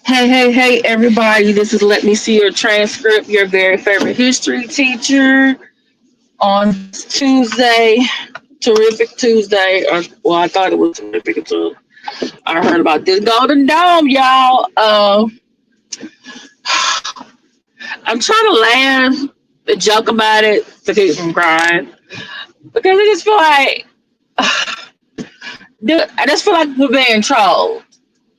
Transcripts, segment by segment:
Hey, everybody. This is Let Me See Your Transcript, your very favorite history teacher on this Tuesday. Terrific Tuesday. Well, I thought it was terrific until I heard about this Golden Dome, y'all. I'm trying to laugh and joke about it to keep from crying because I just feel like, dude, I just feel like we're being trolled.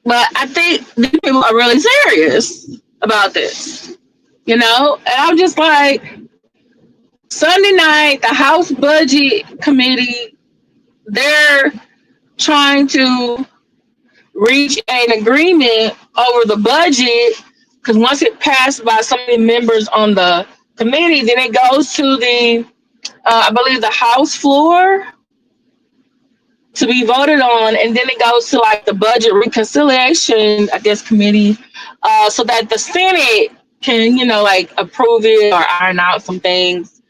But I think these people are really serious about this, And I'm just like, Sunday night, the House Budget Committee, they're trying to reach an agreement over the budget because once it passed by so many members on the committee, then it goes to I believe, the House floor to be voted on, and then it goes to like the Budget Reconciliation, I guess, committee, so that the Senate can, like approve it or iron out some things.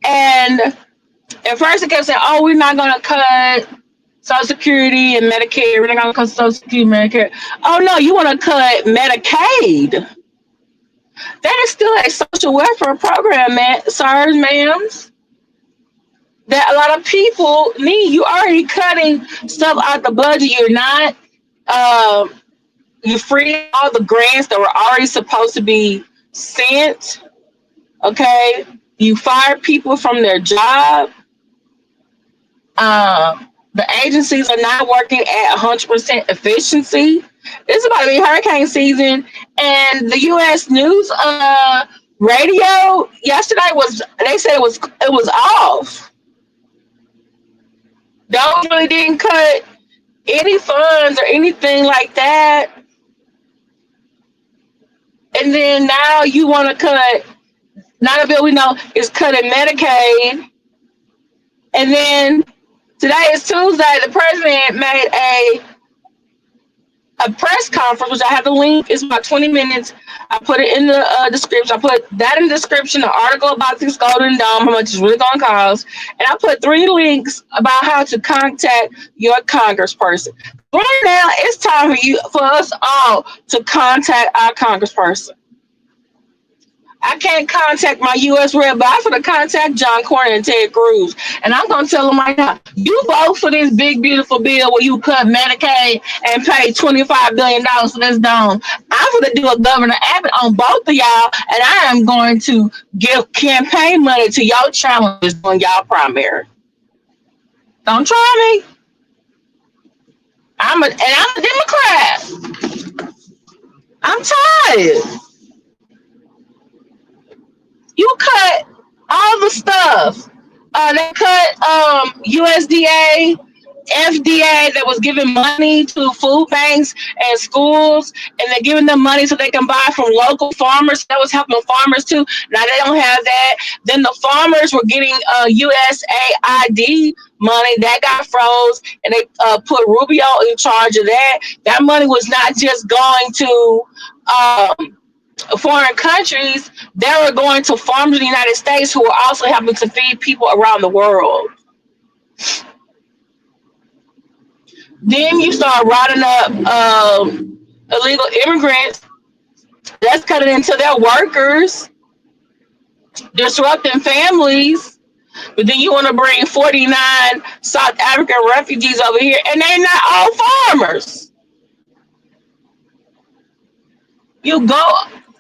And at first, it kept saying, "Oh, we're not going to cut Social Security and Medicaid. We're not going to cut Social Security and Medicare." Oh no, you want to cut Medicaid? That is still a social welfare program, man, sirs, ma'ams. That a lot of people need. You already cutting stuff out the budget. You're not. Um, you free all the grants that were already supposed to be sent. Okay, you fire people from their job. The agencies are not working at 100% efficiency. It's about to be hurricane season, and the U.S. News radio yesterday was. They said it was off. Those really didn't cut any funds or anything like that. And then now you want to cut. Not a bill we know is cutting Medicaid, and then today is Tuesday. The president made a press conference, which I have the link. It's about 20 minutes. I put it in the description. I put that in the description, an article about this Golden Dome, how much it's really going to cost. And I put 3 links about how to contact your congressperson. Right now, it's time for us all to contact our congressperson. I can't contact my U.S. rep, but I'm going to contact John Cornyn and Ted Cruz. And I'm going to tell them right now, you vote for this big, beautiful bill where you cut Medicaid and pay $25 billion for this dome. I'm going to do a Governor Abbott on both of y'all, and I am going to give campaign money to y'all challenges on y'all primary. Don't try me. I'm a Democrat. I'm tired. You cut all the stuff. They cut USDA, FDA that was giving money to food banks and schools, and they're giving them money so they can buy from local farmers. That was helping farmers too. Now they don't have that. Then the farmers were getting USAID money that got froze, and they put Rubio in charge of that. That money was not just going to foreign countries, they were going to farmers in the United States who were also helping to feed people around the world. Then you start routing up illegal immigrants. That's cutting into their workers, disrupting families. But then you want to bring 49 South African refugees over here, and they're not all farmers.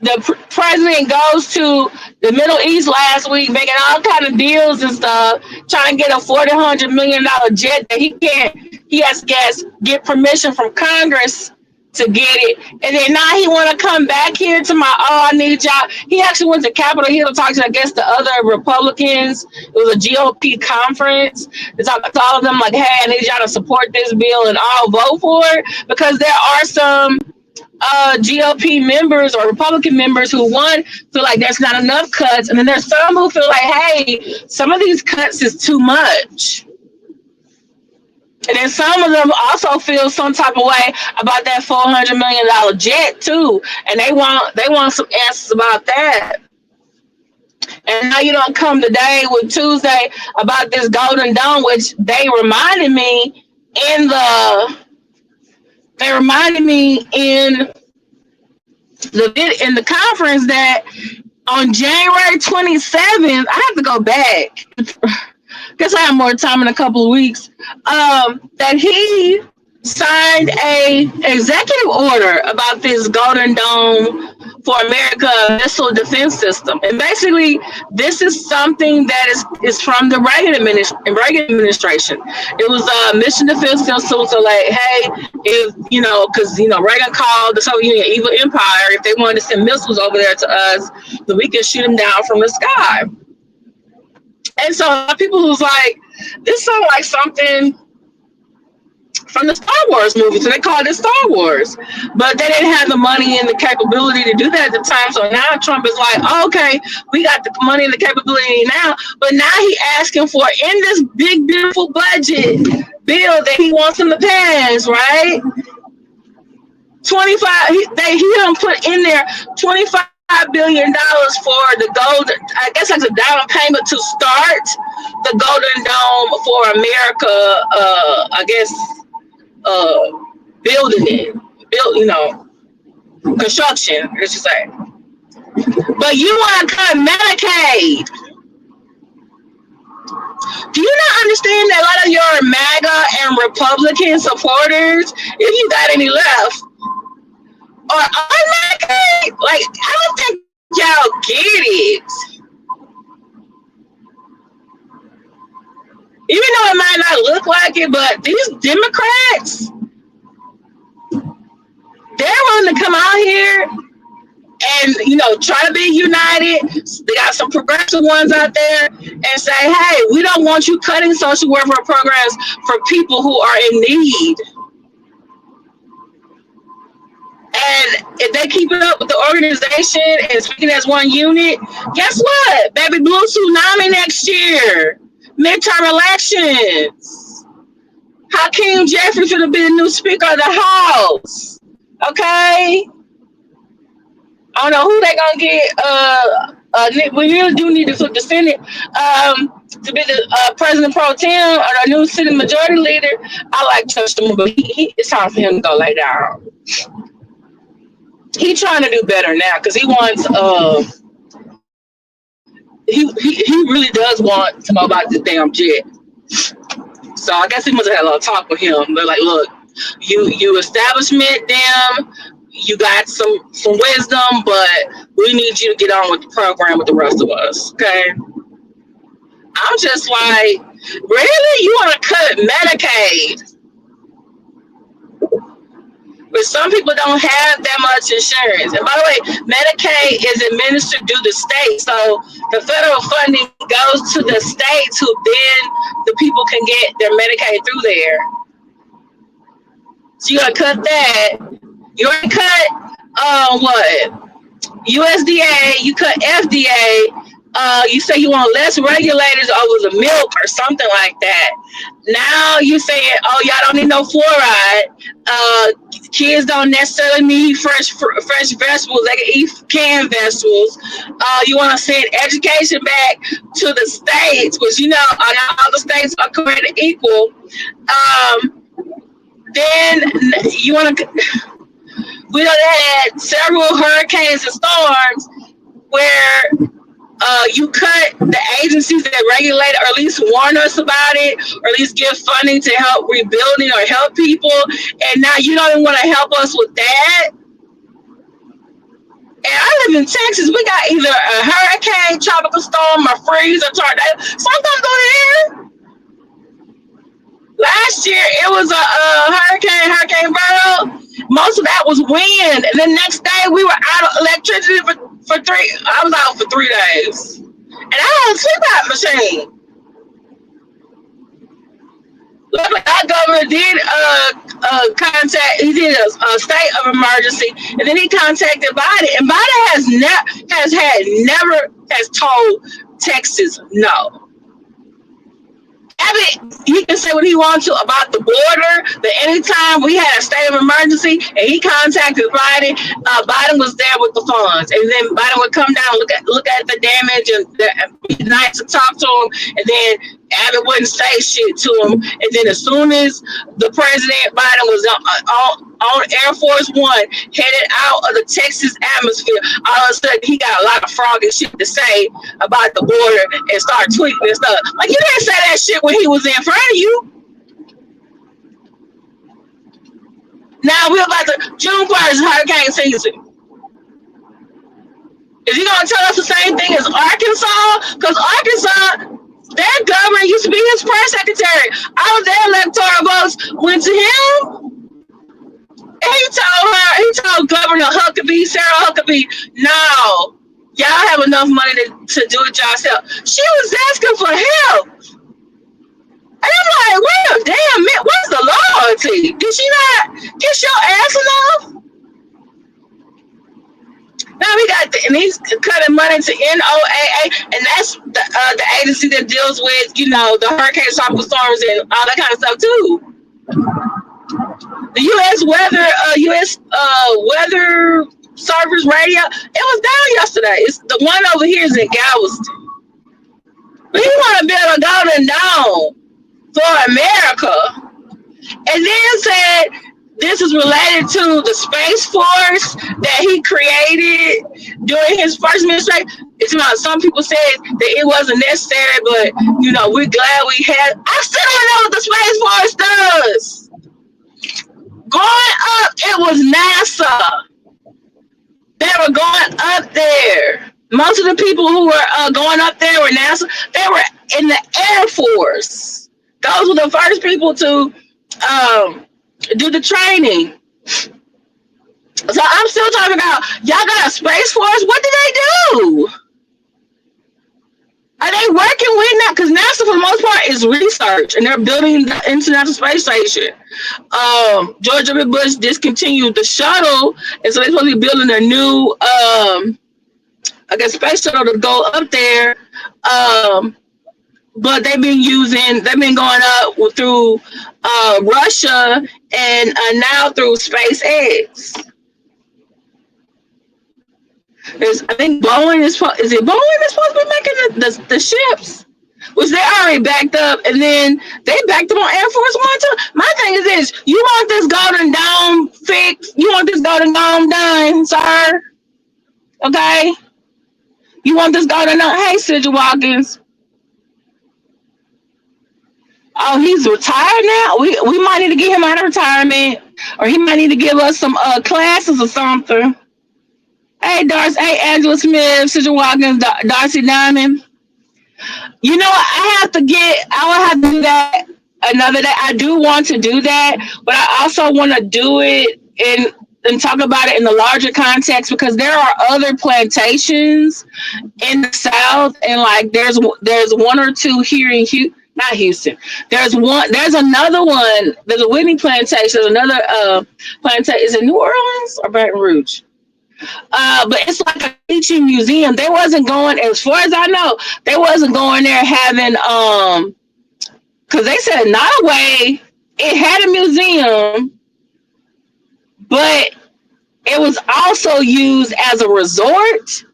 The president goes to the Middle East last week, making all kind of deals and stuff, trying to get a $400 million jet that he has to get permission from Congress to get it. And then now he want to come back here to I need y'all. He actually went to Capitol Hill to talk to, I guess, the other Republicans. It was a GOP conference. To talk to all of them like, hey, I need y'all to support this bill and all vote for it, because there are some GOP members or Republican members who, one, feel like there's not enough cuts, and then there's some who feel like, hey, some of these cuts is too much. And then some of them also feel some type of way about that $400 million jet too, and they want some answers about that. And now you don't come today with Tuesday about this Golden Dome, which they reminded me in in the conference that on January 27th, I have to go back. Guess I have more time in a couple of weeks. That he signed a executive order about this Golden Dome for America missile defense system, and basically, this is something that is from the Reagan administration. It was a mission defense system. So, like, hey, if because Reagan called the Soviet Union evil empire. If they wanted to send missiles over there to us, then we can shoot them down from the sky. And so, a lot of people was like, this sounds like something from the Star Wars movie, so they called it Star Wars. But they didn't have the money and the capability to do that at the time. So now Trump is like, oh, okay, we got the money and the capability now. But now he asking for, in this big, beautiful budget bill that he wants them to pass, right? 25, he done put in there $25 billion for the golden, I guess that's a down payment to start the Golden Dome for America, I guess, building it, construction, I should say. But you want to cut Medicaid. Do you not understand that a lot of your MAGA and Republican supporters, if you got any left, are on Medicaid? Like, I don't think y'all get it. Even though it might not look like it, but these Democrats, they're willing to come out here and try to be united. They got some progressive ones out there and say, hey, we don't want you cutting social welfare programs for people who are in need. And if they keep it up with the organization and speaking as one unit, guess what? Baby blue tsunami next year. Midterm elections. Hakeem Jeffries should have been the new Speaker of the House. Okay? I don't know who they gonna get. We really do need to flip the Senate to be the President Pro Tem or the new Senate Majority Leader. I like Chuck Schumer, but it's time for him to go lay down. He's trying to do better now because he wants. He really does want to know about this damn jet. So I guess he must have had a lot of talk with him. They're like, look, you establishment them, you got some wisdom, but we need you to get on with the program with the rest of us. Okay. I'm just like, really? You want to cut Medicaid? But some people don't have that much insurance. And by the way, Medicaid is administered through the state. So the federal funding goes to the states who then the people can get their Medicaid through there. So you gotta cut that. You already cut what? USDA, you cut FDA. You say you want less regulators over the milk or something like that. Now you saying, oh, y'all don't need no fluoride. Kids don't necessarily need fresh vegetables. They can eat canned vegetables. You want to send education back to the states, which all the states are created equal. Then you want to. We done had several hurricanes and storms where you cut the agencies that regulate, or at least warn us about it, or at least give funding to help rebuilding or help people. And now you don't even want to help us with that. And I live in Texas. We got either a hurricane, tropical storm, or freeze, or tornado. Something going here. Last year, it was a Hurricane Beryl. Most of that was wind. And the next day, we were out of electricity for I was out for 3 days. And I had a sleep-out machine. Luckily, our governor did contact, he did a state of emergency, and then he contacted Biden. And Biden has told Texas no. He can say what he wants to about the border, but anytime we had a state of emergency and he contacted Biden, Biden was there with the funds. And then Biden would come down, look at the damage, and be nice to talk to him. And then Abbott wouldn't say shit to him. And then as soon as the president Biden was on Air Force One, headed out of the Texas atmosphere, all of a sudden he got a lot of froggy shit to say about the border and start tweeting and stuff. Like, you didn't say that shit when he was in front of you. Now we're about to June 1st, hurricane season. Is he gonna tell us the same thing as Arkansas? Because Arkansas, their governor used to be his press secretary. All of their electoral votes went to him. And he told Governor Huckabee, Sarah Huckabee, no, y'all have enough money to do it yourself. She was asking for help. And I'm like, well, damn, man, what's the loyalty? Did she not get your ass enough? Now we got, and he's cutting money to NOAA, and that's the agency that deals with, you know, the hurricanes, tropical storms, and all that kind of stuff too. The U.S. Weather Service radio, it was down yesterday. It's the one over here is in Galveston. But he want to build a golden dome for America, and then said this is related to the Space Force that he created during his first administration. It's about, some people said that it wasn't necessary, but you know, we're glad we had. I still don't know what the Space Force does. Going up, it was NASA. They were going up there. Most of the people who were going up there were NASA. They were in the Air Force. Those were the first people to do the training. So I'm still talking about, y'all got a Space Force? What do they do? Are they working with that? Because NASA, for the most part, is research, and they're building the International Space Station. George W. Bush discontinued the shuttle, and so they're supposed to be building a new, space shuttle to go up there. But they've been going up through Russia and now through SpaceX. I think Boeing is Boeing that's supposed to be making the ships, which they already backed up, and then they backed up on Air Force One too. My thing is this: you want this golden dome fixed? You want this golden dome done, sir? Okay? You want this golden dome? Hey, Sidra Watkins. Oh, he's retired now? We might need to get him out of retirement, or he might need to give us some classes or something. Hey, Darcy. Hey, Angela Smith, Sidra Watkins, Darcy Diamond. You know what? I will have to do that another day. I do want to do that, but I also want to do it and talk about it in the larger context, because there are other plantations in the South, and like there's one or two here in not Houston. There's another one. There's a Whitney plantation. There's another plantation. Is it New Orleans or Baton Rouge? But it's like a teaching museum. They wasn't going, as far as I know, they wasn't going there having because they said Nottoway, it had a museum, but it was also used as a resort,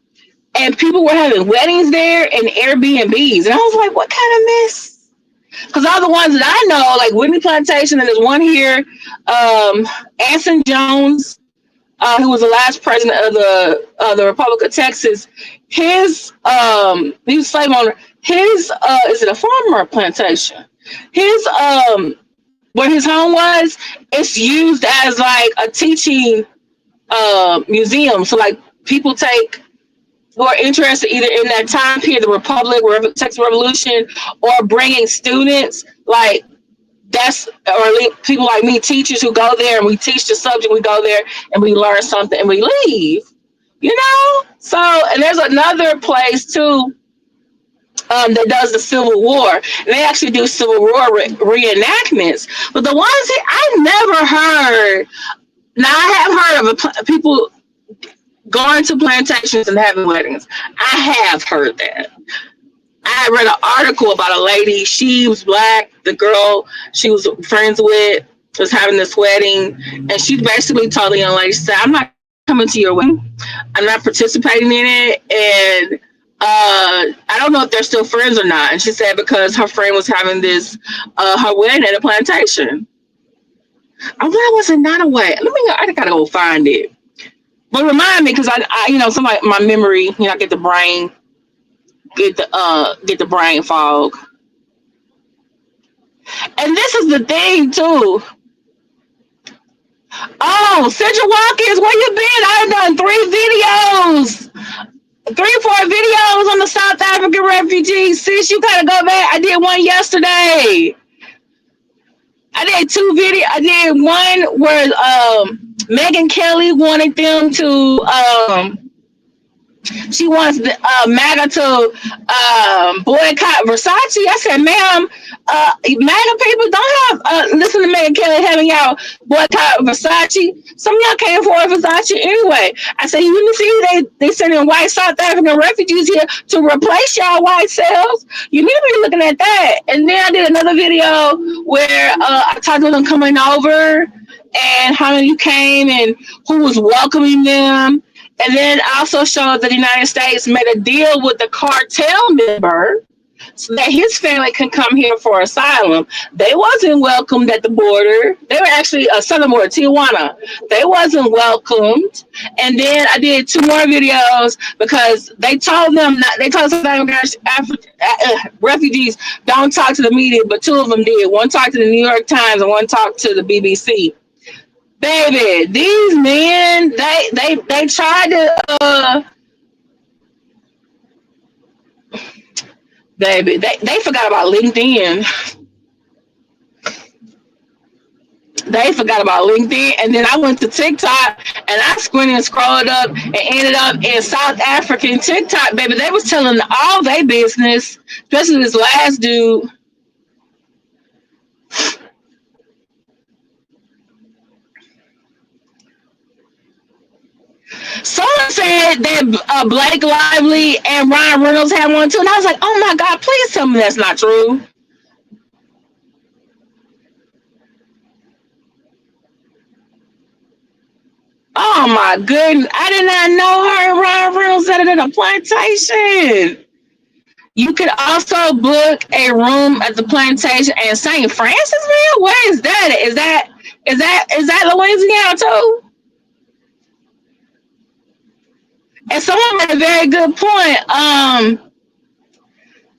and people were having weddings there and Airbnbs. And I was like, what kind of mess? Because all the ones that I know, like Whitney Plantation, and there's one here, Anson Jones, who was the last president of the Republic of Texas. His he was slave owner. His is it a farm or a plantation? His where his home was, it's used as like a teaching museum. So like people who are interested either in that time period, the Republic, Texas Revolution, or bringing students like people like me, teachers who go there and we teach the subject, we go there and we learn something and we leave, you know? So, and there's another place too that does the Civil War. And they actually do Civil War reenactments. But the ones I've never heard, now I have heard of people going to plantations and having weddings. I have heard that. I read an article about a lady. She was black. The girl she was friends with was having this wedding, and she basically told the young lady, she said, I'm not coming to your wedding. I'm not participating in it. And I don't know if they're still friends or not. And she said because her friend was having this, her wedding at a plantation. Why was it not away? Let me. I gotta go find it. But remind me, because somebody my memory, I get the brain fog. And this is the thing too. Oh, Central Watkins, where you been? I've done 3, 4 videos on the South African refugees. Sis, you gotta go back. I did one yesterday. I did 2 videos. I did one where Megan Kelly wanted them to she wants the MAGA to boycott Versace. I said, ma'am, MAGA people don't have listen to Megan Kelly having y'all boycott Versace. Some of y'all can't afford Versace anyway. I said, you see, they sending white South African refugees here to replace y'all white selves. You need to be looking at that. And then I did another video where I talked to them coming over and how many came and who was welcoming them. And then I also showed that the United States made a deal with the cartel member so that his family can come here for asylum. They wasn't welcomed at the border. They were actually southern border, Tijuana. They wasn't welcomed. And then I did 2 more videos because they told them not. They told some refugees don't talk to the media, but 2 of them did. One talked to the New York Times and one talked to the BBC. Baby, these men, they tried to baby, they forgot about LinkedIn. They forgot about LinkedIn. And then I went to TikTok and I squinted and scrolled up and ended up in South African TikTok, baby. They was telling all their business, especially this last dude. Someone said that Blake Lively and Ryan Reynolds had one too, and I was like, "Oh my God, please tell me that's not true." Oh my goodness, I did not know her and Ryan Reynolds had it in a plantation. You could also book a room at the plantation in St. Francisville. Where is that? Is that Louisiana too? And someone made a very good point.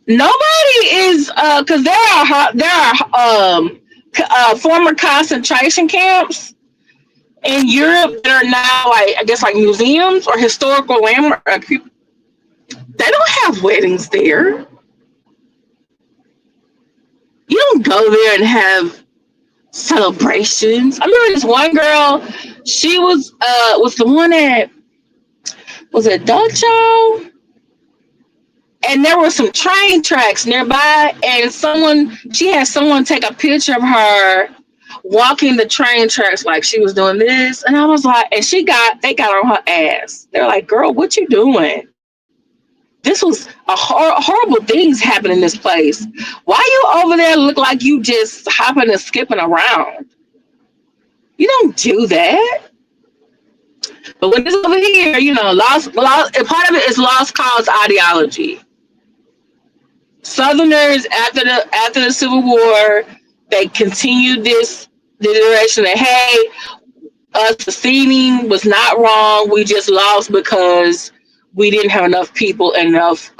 Nobody is because there are former concentration camps in Europe that are now like I guess like museums or historical landmarks. They don't have weddings there. You don't go there and have celebrations. I remember this one girl. She was the one that was it Dutcho? And there were some train tracks nearby, and she had someone take a picture of her walking the train tracks like she was doing this, and I was like, and they got on her ass. They're like, "Girl, what you doing? This was horrible things happening in this place. Why you over there look like you just hopping and skipping around? You don't do that." But when it's over here, lost. Part of it is lost cause ideology. Southerners after the Civil War, they continued the direction that us seceding was not wrong. We just lost because we didn't have enough people and enough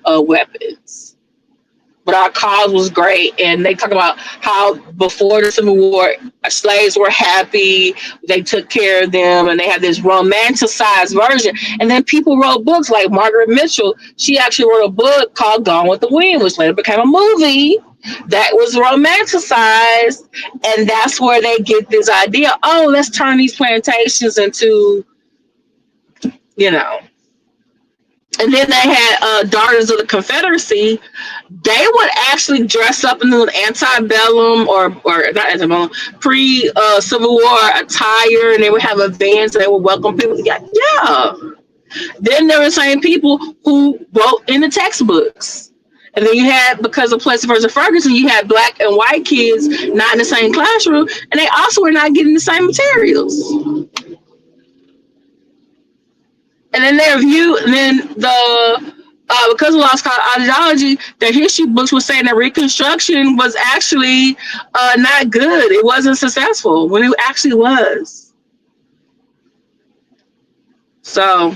weapons. But our cause was great, and they talk about how before the Civil War, slaves were happy, they took care of them, and they had this romanticized version. And then people wrote books like Margaret Mitchell. She actually wrote a book called Gone with the Wind, which later became a movie that was romanticized, and that's where they get this idea, oh, let's turn these plantations into, And then they had Daughters of the Confederacy. They would actually dress up in the antebellum or not antebellum, pre-Civil War attire, and they would have events, and they would welcome people. Yeah. Then there were the same people who wrote in the textbooks. And then you had, because of Plessy versus Ferguson, you had black and white kids not in the same classroom, and they also were not getting the same materials. And then then the because of lost cause ideology, the history books were saying that Reconstruction was actually not good. It wasn't successful when it actually was. So,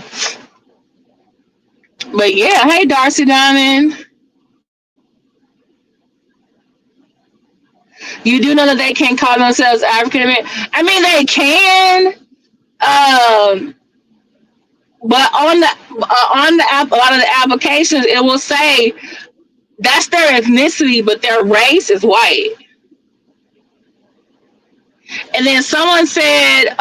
but yeah, hey Darcy Diamond, you do know that they can't call themselves African American. I mean, they can, um, but on the app, a lot of the applications, it will say that's their ethnicity, but their race is white. And then someone said,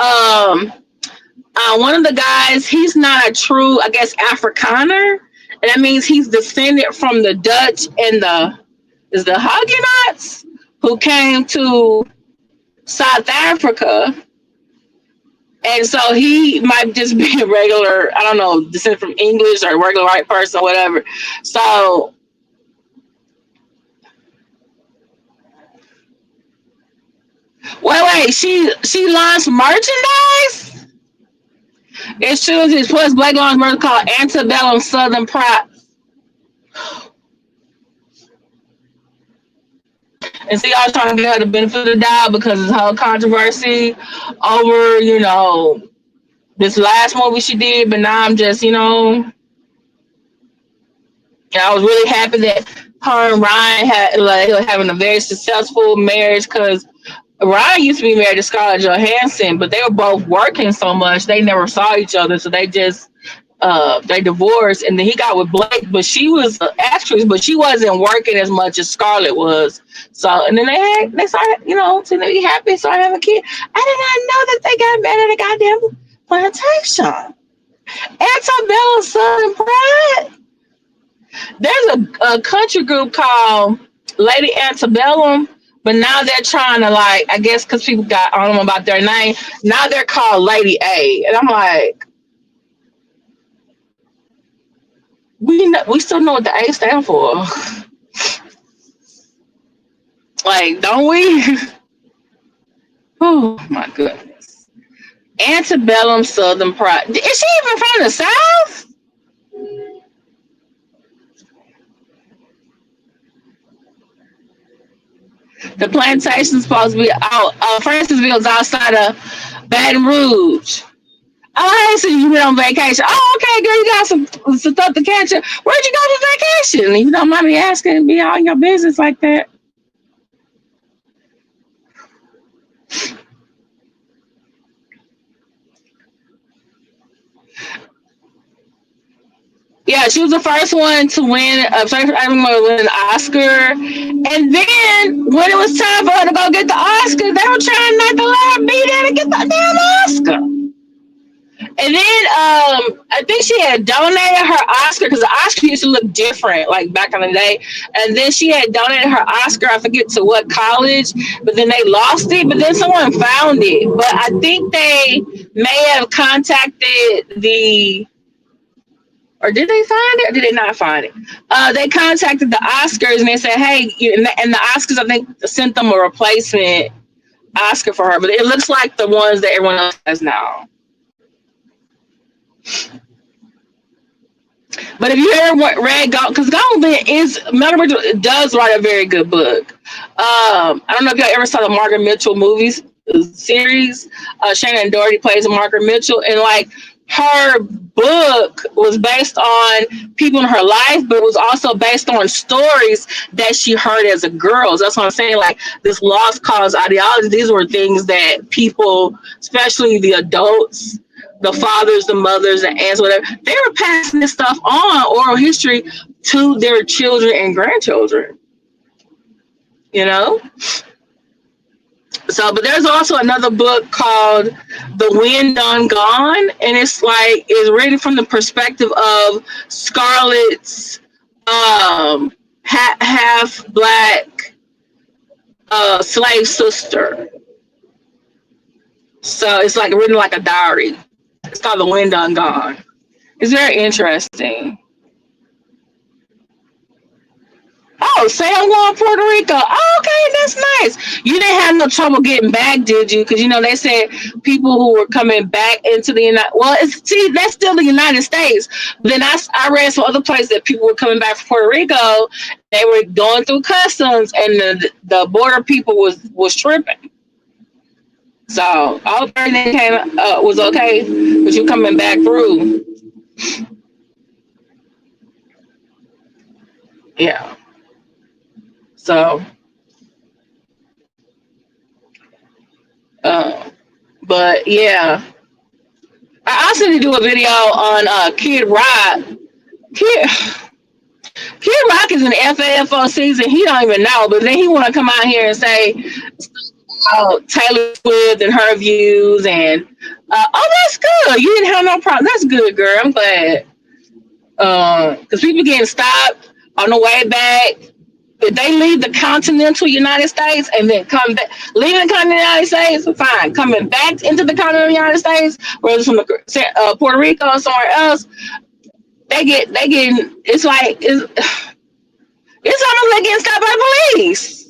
one of the guys, he's not a true, I guess, Afrikaner, and that means he's descended from the Dutch and the Huguenots who came to South Africa, and so he might just be a regular, I don't know, descended from English or a regular white person, or whatever. So wait, she launched merchandise. It's true. It's plus Black launched merchandise called Antebellum Southern Pride. And see, I was trying to get her the benefit of the doubt because of this whole controversy over, this last movie she did. But now I'm just, I was really happy that her and Ryan had having a very successful marriage, because Ryan used to be married to Scarlett Johansson, but they were both working so much they never saw each other, so they divorced, and then he got with Blake, but she was an actress, but she wasn't working as much as Scarlett was. So, and then they started, to be happy, started having a kid. I did not know that they got married at a goddamn plantation. Antebellum Southern Pride. There's a country group called Lady Antebellum, but now they're trying to, like, I guess because people got on them about their name, now they're called Lady A, and I'm like, we still know what the A stand for. Like, don't we? Oh my goodness. Antebellum Southern Pride. Is she even from the South? The plantation's supposed to be out. Francisville's outside of Baton Rouge. Oh, hey, so you went on vacation. Oh, okay, girl, you got some stuff to catch up. Where'd you go to vacation? You don't mind me asking, be all in your business like that. Yeah, she was the first one to win, first African woman to win an Oscar. And then when it was time for her to go get the Oscar, they were trying not to let her be there to get the damn Oscar. And then I think she had donated her Oscar, because the Oscar used to look different, like back in the day. And then she had donated her Oscar, I forget to what college, but then they lost it. But then someone found it. But I think they may have contacted or did they find it or did they not find it? They contacted the Oscars and they said, hey, and the Oscars, I think, sent them a replacement Oscar for her. But it looks like the ones that everyone else has now. But if you ever read because Goldman does write a very good book. I don't know if y'all ever saw the Margaret Mitchell movies series. Shannon Doherty plays Margaret Mitchell, and like her book was based on people in her life, but it was also based on stories that she heard as a girl. So that's what I'm saying. Like this lost cause ideology, these were things that people, especially the adults, the fathers, the mothers, the aunts, whatever, they were passing this stuff on, oral history, to their children and grandchildren. So, but there's also another book called The Wind Done Gone, and it's written from the perspective of Scarlett's half black slave sister. So it's like written like a diary. It's called The Wind Done Gone. It's very interesting. Oh, Oh, say I'm going to Puerto Rico. Oh, okay, that's nice. You didn't have no trouble getting back, did you? Because you know they said people who were coming back into the United. Well, see, that's still the United States. Then I read some other places that people were coming back from Puerto Rico. They were going through customs, and the border people was tripping. So all everything came was okay, but you coming back through. Yeah. So, uh, but yeah, I also need to do a video on Kid Rock. Kid Kid Rock is in the FAFO season. He don't even know, but then he want to come out here and say Taylor Swift and her views and oh, that's good. You didn't have no problem. That's good, girl. I'm glad. Because people getting stopped on the way back. If they leave the continental United States and then come back, leaving the continental United States, fine. Coming back into the continental United States, whether it's from Puerto Rico or somewhere else, they getting. It's almost like getting stopped by police.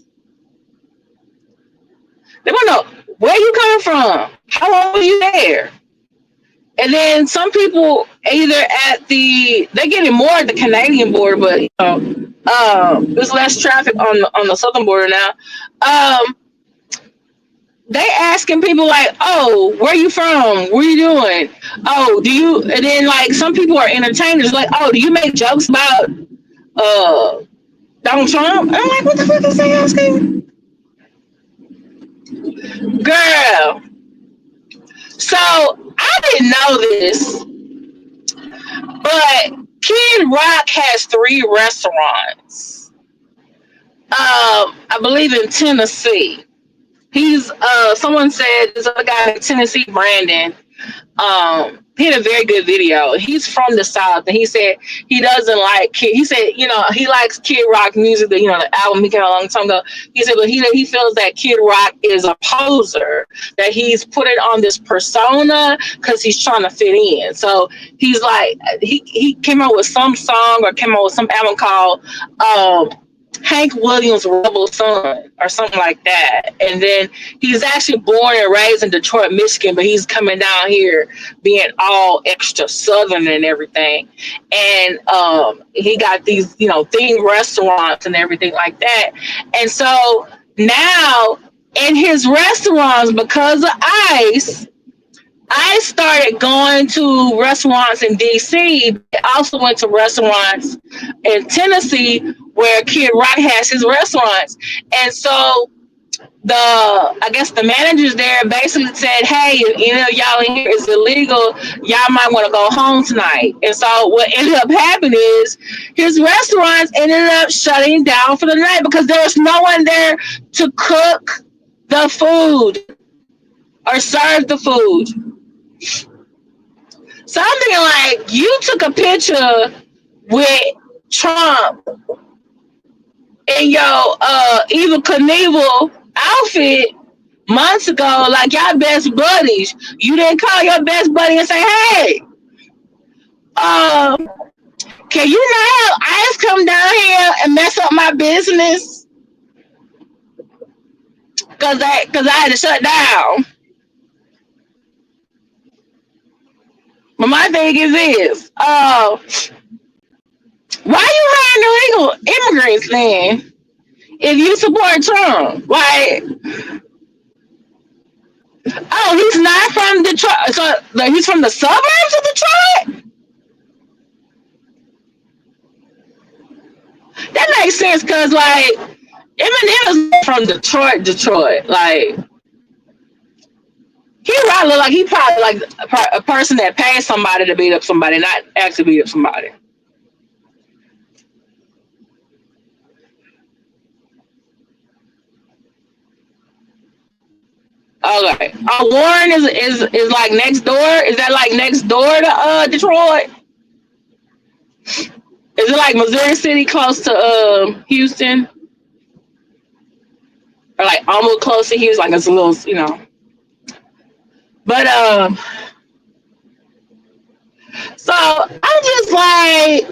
They want to know where you coming from, how long were you there, and then some people either they're getting more at the Canadian border, but there's less traffic on the southern border now. They asking people like, "Oh, where you from? What are you doing? Oh, do you?" And then like some people are entertainers, like, "Oh, do you make jokes about uh Donald Trump?" And I'm like, "What the fuck is they asking, girl?" So I didn't know this, but Kid Rock has 3 restaurants. I believe in Tennessee. He's someone said this other guy in Tennessee, Brandon. He had a very good video. He's from the South, and he said he doesn't like Kid. He said, he likes Kid Rock music. The album he came out a long time ago. He said, but he feels that Kid Rock is a poser. That he's put it on this persona because he's trying to fit in. So he's like, he came out with some song or came out with some album called Hank Williams' Rebel Son or something like that. And then he's actually born and raised in Detroit, Michigan, but he's coming down here being all extra Southern and everything. And he got these, themed restaurants and everything like that. And so now in his restaurants, because of ICE, I started going to restaurants in DC. I also went to restaurants in Tennessee where Kid Rock has his restaurants. And so I guess the managers there basically said, hey, if any of y'all in here is illegal, y'all might want to go home tonight. And so what ended up happening is his restaurants ended up shutting down for the night because there was no one there to cook the food or serve the food. So I'm thinking like, you took a picture with Trump in your Evil Knievel outfit months ago, like y'all best buddies. You didn't call your best buddy and say, hey, can you not have ICE come down here and mess up my business? Cause I had to shut down. But my thing is this, why you hiring illegal immigrants then? If you support Trump, like, oh, he's not from Detroit, so like, he's from the suburbs of Detroit? That makes sense, because, like, Eminem is from Detroit. Like, he probably look like he probably like a person that pays somebody to beat up somebody, not actually beat up somebody. Okay. Warren is like next door. Is that like next door to Detroit? Is it like Missouri City close to Houston? Or like almost close to Houston? Like it's a little. But so I'm just like,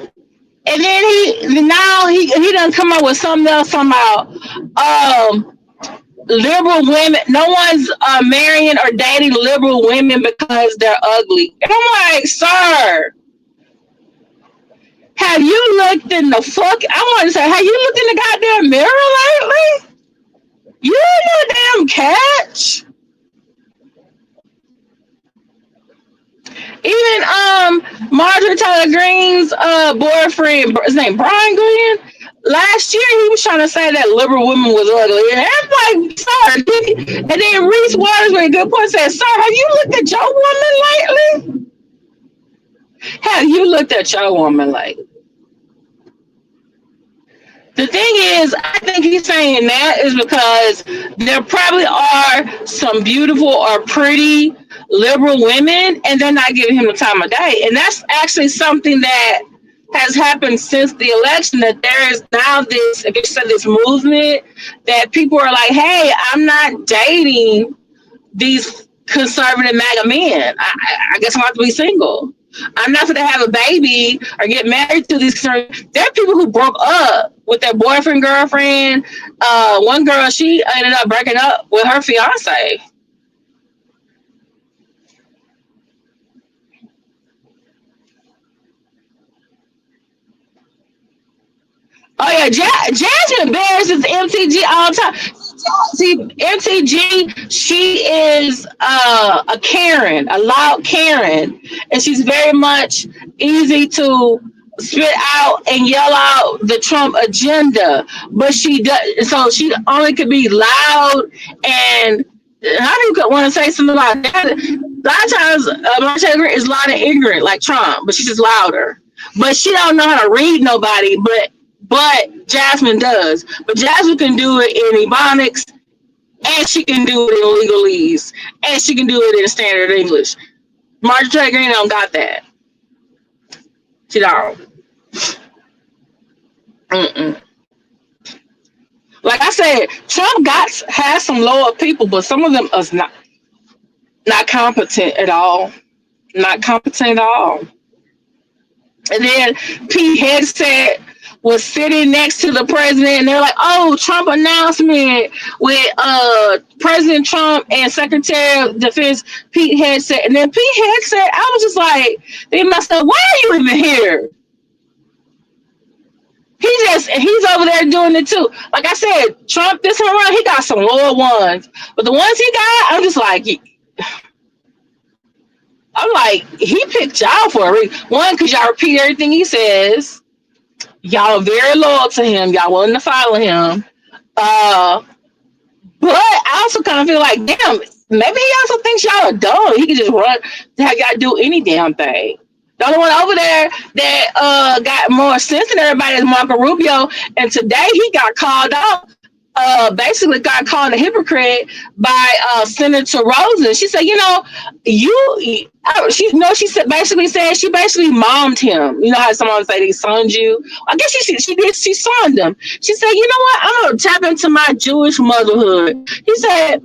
And then he done come up with something else somehow. Liberal women, no one's marrying or dating liberal women because they're ugly. And I'm like, sir, have you looked in the fuck? I want to say, have you looked in the goddamn mirror lately? You ain't no damn catch. Even Marjorie Taylor Greene's boyfriend, his name Brian Green. Last year he was trying to say that liberal women was ugly. And I'm like, sir, and then Reese Waters with a good point said, sir, have you looked at your woman lately? Have you looked at your woman lately? The thing is, I think he's saying that is because there probably are some beautiful or pretty liberal women, and they're not giving him the time of day. And that's actually something that has happened since the election. That there is now this, if you said this movement, that people are like, "Hey, I'm not dating these conservative MAGA men. I guess I'm going to have to be single. I'm not going to have a baby or get married to these. There are people who broke up with their boyfriend, girlfriend. One girl, she ended up breaking up with her fiance. Oh yeah, Jasmine embarrasses MTG all the time. See, MTG, she is a Karen, a loud Karen, and she's very much easy to spit out and yell out the Trump agenda. But she does, so she only could be loud and. How do you want to say something about that? A lot of times, Marcia is loud and ignorant like Trump, but she's just louder. But she don't know how to read nobody. But Jasmine does. But Jasmine can do it in Ebonics, and she can do it in legalese, and she can do it in standard English. Marjorie Green don't got that. She don't. Mm-mm. Like I said, Trump has some lower people, but some of them is not competent at all. Not competent at all. And then Pete Hegseth was sitting next to the president, and they're like, "Oh, Trump announcement with President Trump and Secretary of Defense Pete Hegseth." And then Pete Hegseth, I was just like, they must have, why are you even here? He's over there doing it too. Like I said, Trump this time around, he got some lower ones, but the ones he got, I'm like, he picked y'all for a reason. One, because y'all repeat everything he says. Y'all are very loyal to him. Y'all willing to follow him. Uh, but I also kind of feel like, damn, maybe he also thinks y'all are dumb. He can just run to have y'all do any damn thing. The only one over there that got more sense than everybody is Marco Rubio. And today he got called out, basically got called a hypocrite by Senator Rosen. She said, she said she basically mommed him. You know how someone say they sonned you? I guess she did. She sonned him. She said, you know what? I'm gonna tap into my Jewish motherhood. He said,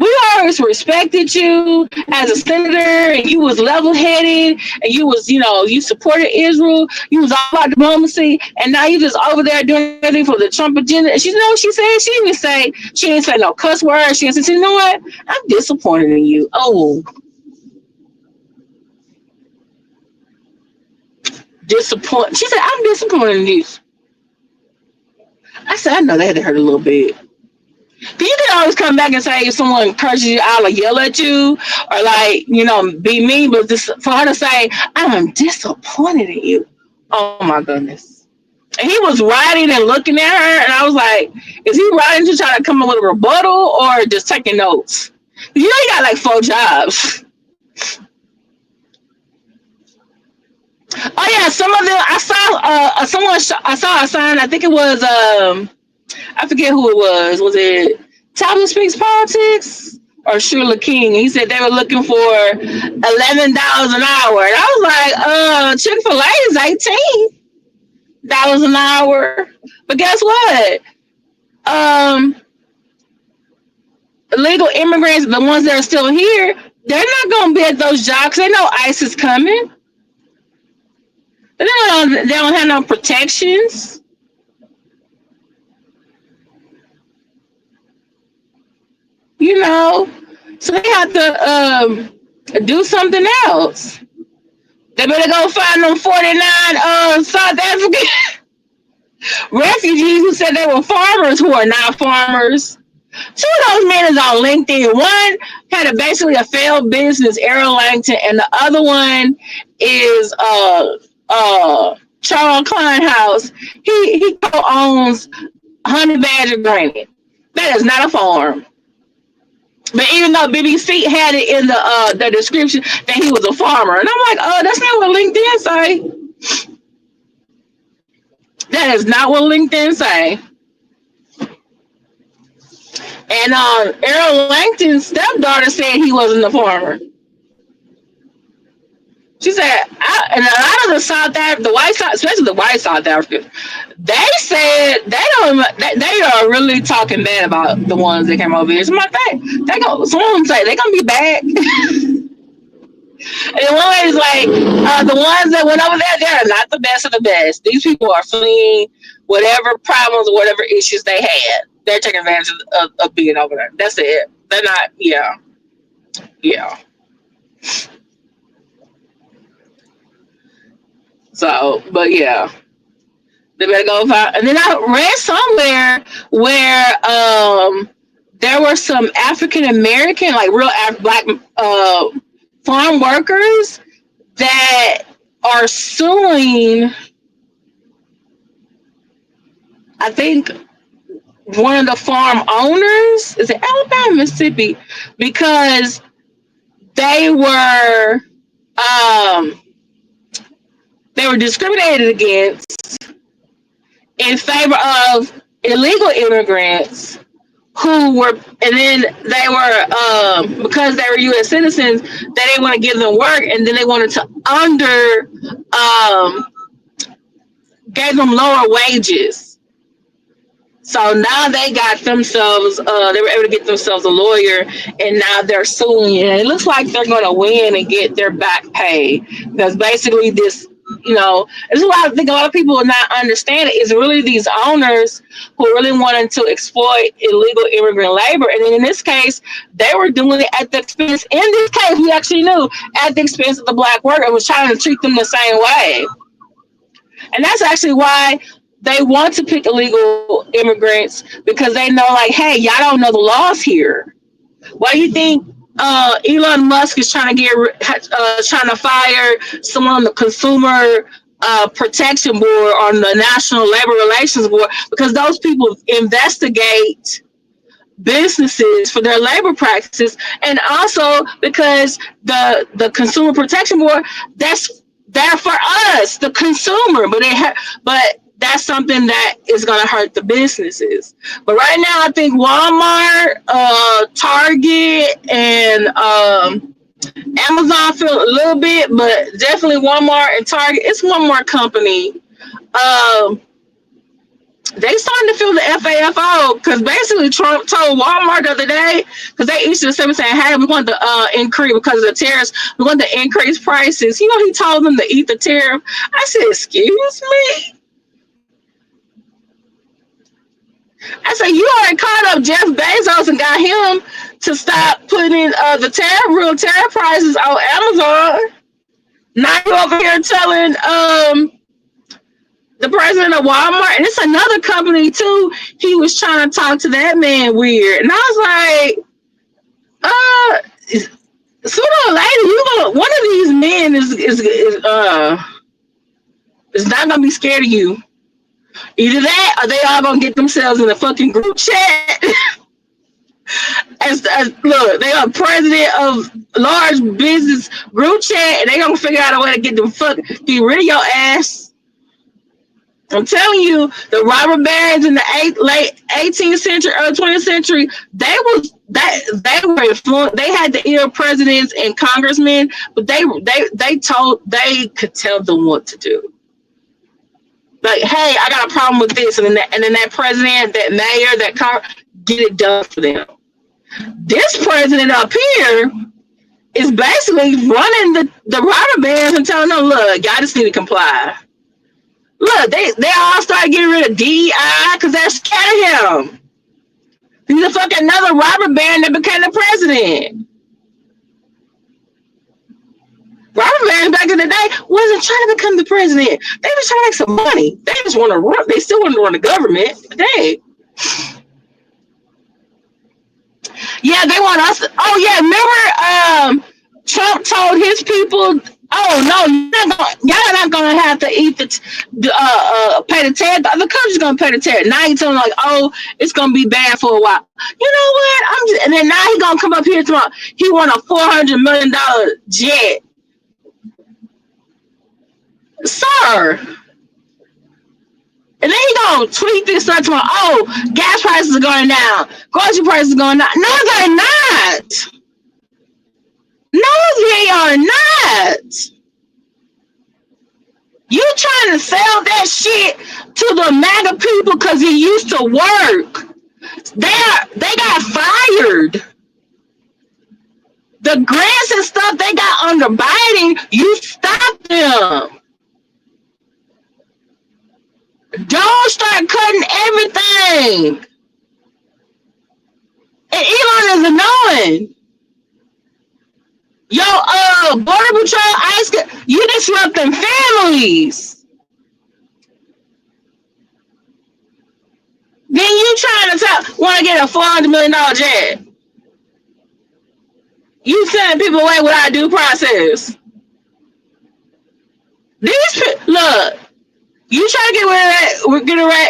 we always respected you as a senator, and you was level headed, and you was, you supported Israel. You was all about diplomacy, and now you just over there doing everything for the Trump agenda. And she, she said she didn't say no cuss words. She said, you know what? I'm disappointed in you. Oh, disappointed. She said, I'm disappointed in you. I said, I know that had to hurt a little bit. You can always come back and say if someone curses you out or yell at you or be mean, but for her to say, I'm disappointed in you. Oh my goodness. And he was writing and looking at her, and I was like, is he writing to try to come up with a rebuttal or just taking notes? You know, he got like 4 jobs. Oh yeah, some of them I saw. I saw a sign. I think it was I forget who it was. Was it Tyler Speaks Politics or Shula King? He said they were looking for $11 an hour, and I was like, Chick-fil-A is $18 an hour. But guess what? Illegal immigrants, the ones that are still here, they're not going to be at those jobs. They know ICE is coming. They don't have no protections. You know, so they have to do something else. They better go find them 49 South African refugees who said they were farmers who are not farmers. Two of those men is on LinkedIn. One had basically a failed business, Errol Langton, and the other one is Charles Kleinhaus. He co-owns Honey Badger Granite. That is not a farm. But even though BBC had it in the description that he was a farmer, and I'm like, oh, that's not what LinkedIn say. That is not what LinkedIn say. And Errol Langton's stepdaughter said he wasn't a farmer. She said, and a lot of the white South, especially the white South Africans, they said they are really talking bad about the ones that came over here. So my thing, some of them say they're gonna be back. And one lady's like, the ones that went over there, they're not the best of the best. These people are fleeing whatever problems or whatever issues they had. They're taking advantage of being over there. That's it. They're not, yeah. So, but yeah. They better go find. And then I read somewhere where there were some African American, like real black farm workers that are suing, I think, one of the farm owners. Is it Alabama, Mississippi? Because they were discriminated against in favor of illegal immigrants who were, and then they were, because they were U.S. citizens, they didn't want to give them work, and then they wanted to gave them lower wages. So now they got themselves, they were able to get themselves a lawyer, and now they're suing, and it looks like they're going to win and get their back pay, because basically this, there's I think a lot of people will not understand it. It's really these owners who really wanted to exploit illegal immigrant labor. And then in this case, they were doing it at the expense. In this case, we actually knew at the expense of the black worker and was trying to treat them the same way. And that's actually why they want to pick illegal immigrants, because they know, like, hey, y'all don't know the laws here. Why do you think Elon Musk is trying to fire someone on the Consumer Protection Board, on the National Labor Relations Board? Because those people investigate businesses for their labor practices, and also because the Consumer Protection Board, that's there for us, the consumer, but that's something that is going to hurt the businesses. But right now, I think Walmart, Target, and Amazon feel a little bit, but definitely Walmart and Target. It's one more company. They starting to feel the FAFO, because basically Trump told Walmart the other day, because they issued a statement saying, hey, we want to increase, because of the tariffs, we want to increase prices. He told them to eat the tariff. I said, excuse me? I said, you already caught up Jeff Bezos and got him to stop putting the real tariff prices on Amazon. Now you over here telling the president of Walmart, and it's another company too, he was trying to talk to that man weird. And I was like, sooner or later, one of these men is not gonna be scared of you. Either that, or they all gonna get themselves in a fucking group chat. Look, they are president of large business group chat, and they gonna figure out a way to get get rid of your ass. I'm telling you, the robber barons in the late 18th century, early 20th century, they were influenced. They had the ear of presidents and congressmen, but they could tell them what to do. Like, hey, I got a problem with this, and then that president, that mayor, get it done for them. This president up here is basically running the robber barons and telling them, look, y'all just need to comply. Look, they all started getting rid of DEI because they're scared of him. He's a fucking another robber baron that became the president. Robert barons back in the day wasn't trying to become the president. They was trying to make some money. They just want to run. They still want to run the government. They, yeah, they want us. Oh yeah, remember Trump told his people, "Oh no, y'all not gonna have to eat pay the tariff. The other country's gonna pay the tariff." Now he's telling like, "Oh, it's gonna be bad for a while." You know what? And then now he gonna come up here tomorrow. He won a $400 million jet, sir. And then he gonna tweet this stuff tomorrow. Oh, gas prices are going down. Grocery prices are going down. No, they're not. No, they are not. You trying to sell that shit to the MAGA people because it used to work. They got fired. The grants and stuff they got under Biden, you stopped them. Don't start cutting everything. And Elon is annoying. Yo, Border Patrol, you disrupting families. Then you trying to want to get a $400 million jet. You sending people away without due process. Look, you try to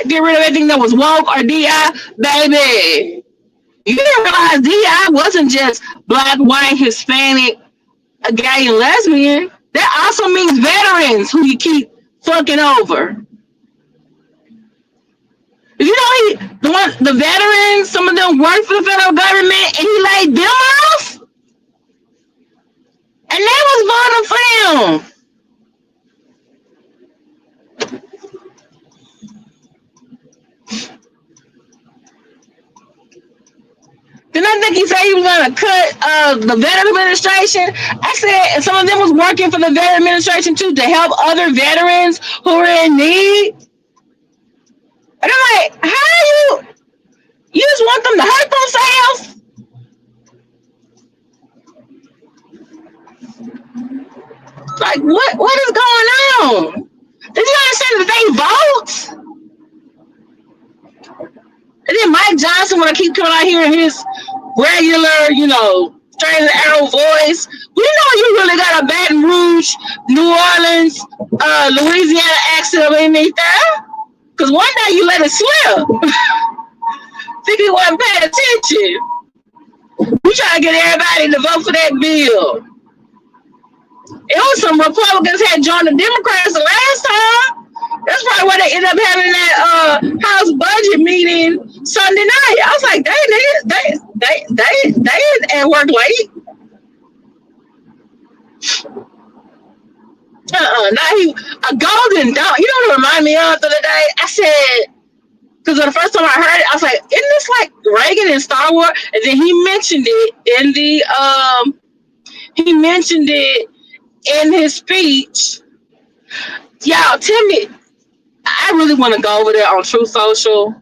get rid of everything that was woke or DI, baby. You didn't realize DI wasn't just black, white, Hispanic, gay, and lesbian. That also means veterans who you keep fucking over. You know, the veterans, some of them work for the federal government, and he laid them off. And that was voting for him. Then I think he said he was going to cut the veteran administration. I said some of them was working for the veteran administration too to help other veterans who are in need. And I'm like, how you just want them to hurt themselves? Like, what is going on? Did you understand that they vote? And then Mike Johnson, when I keep coming out here in his regular, straight as arrow voice, we know you really got a Baton Rouge, New Orleans, Louisiana accent underneath there. Because one day you let it slip. Think you wasn't paying attention. We try to get everybody to vote for that bill. It was some Republicans had joined the Democrats the last time. That's probably why they ended up having that House budget meeting Sunday night. I was like, they at work late. Now a golden dawn. You know what it reminded me of the other day? I said, because the first time I heard it, I was like, isn't this like Reagan in Star Wars? And then he mentioned it in his speech. Y'all, tell me, I really want to go over there on Truth Social.